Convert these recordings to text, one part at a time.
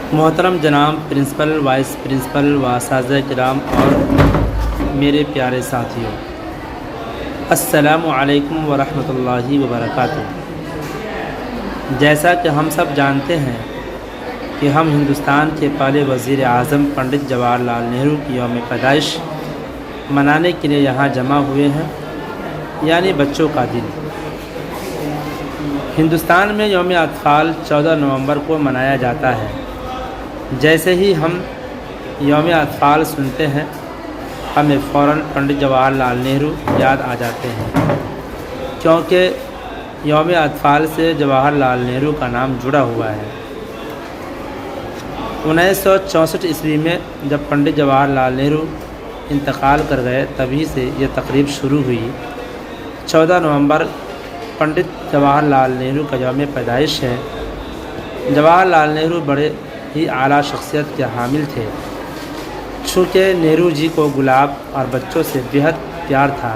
मोहतरम जनाब principal, vice principal व असातिज़ा किराम और मेरे प्यारे साथियों, अस्सलामु अलैकुम व रहमतुल्लाहि व बरकातुहू। जैसा कि हम सब जानते हैं कि हम हिंदुस्तान के पहले वज़ीर आज़म पंडित जवाहरलाल नेहरू की यौम पैदाइश मनाने के लिए यहाँ जमा हुए हैं, यानी बच्चों का दिन। हिंदुस्तान में यौम अतफ़ाल 14 नवंबर को मनाया जाता है। जैसे ही हम यौम अतफ़ाल सुनते हैं, हमें फ़ौरन पंडित जवाहरलाल नेहरू याद आ जाते हैं, क्योंकि यौम अतफ़ाल से जवाहरलाल नेहरू का नाम जुड़ा हुआ है। 1964 ईस्वी में जब पंडित जवाहरलाल नेहरू इंतकाल कर गए, तभी से ये तकरीब शुरू हुई। 14 नवंबर पंडित जवाहरलाल नेहरू का यौम पैदाइश है। जवाहरलाल नेहरू बड़े ही आला शख्सियत के हामिल थे। चूँकि नेहरू जी को गुलाब और बच्चों से बेहद प्यार था,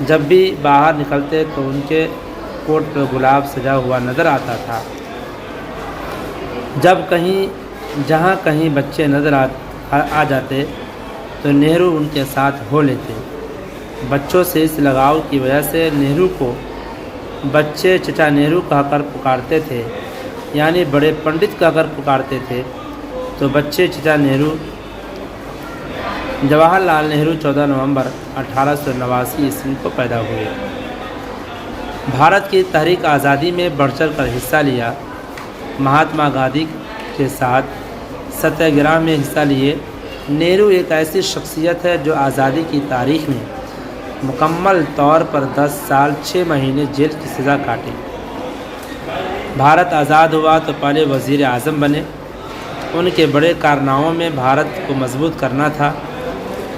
जब भी बाहर निकलते तो उनके कोट पर गुलाब सजा हुआ नज़र आता था। जहाँ कहीं बच्चे नज़र आ जाते तो नेहरू उनके साथ हो लेते। बच्चों से इस लगाव की वजह से नेहरू को बच्चे चचा नेहरू कहकर पुकारते थे, यानी बड़े पंडित कहकर पुकारते थे। तो बच्चे चचा नेहरू। जवाहरलाल नेहरू 14 नवंबर 1889 ईस्वी को पैदा हुए। भारत की तहरीक आज़ादी में बढ़-चढ़ कर हिस्सा लिया। महात्मा गांधी के साथ सत्याग्रह में हिस्सा लिए। नेहरू एक ऐसी शख्सियत है जो आज़ादी की तारीख़ में मुकम्मल तौर पर 10 साल 6 महीने जेल की सज़ा काटी। भारत आज़ाद हुआ तो पहले वज़ीर आज़म बने। उनके बड़े कारनामों में भारत को मजबूत करना था।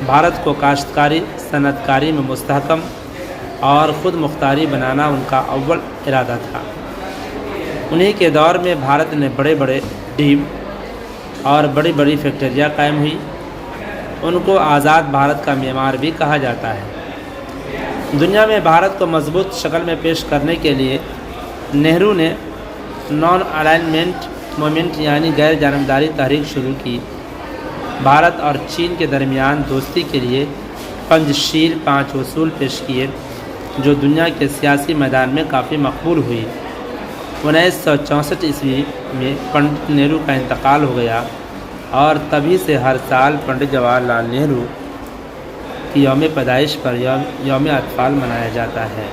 भारत को काश्तकारी सनअतकारी में मुस्तहकम और ख़ुद मुख्तारी बनाना उनका अव्वल इरादा था। उन्हीं के दौर में भारत ने बड़े बड़े डीम और बड़ी बड़ी फैक्ट्रियाँ कायम हुई। उनको आज़ाद भारत का मेमार भी कहा जाता है। दुनिया में भारत को मजबूत शक्ल में पेश करने के लिए नेहरू ने नॉन अलाइनमेंट मूवमेंट यानी गैर जानबदारी तहरीक शुरू की। भारत और चीन के दरमियान दोस्ती के लिए पंचशील 5 उसूल पेश किए, जो दुनिया के सियासी मैदान में काफ़ी मकबूल हुई। 1964 ईस्वी में पंडित नेहरू का इंतकाल हो गया और तभी से हर साल पंडित जवाहरलाल नेहरू की यौम पैदाइश पर यौम अतफ़ाल मनाया जाता है।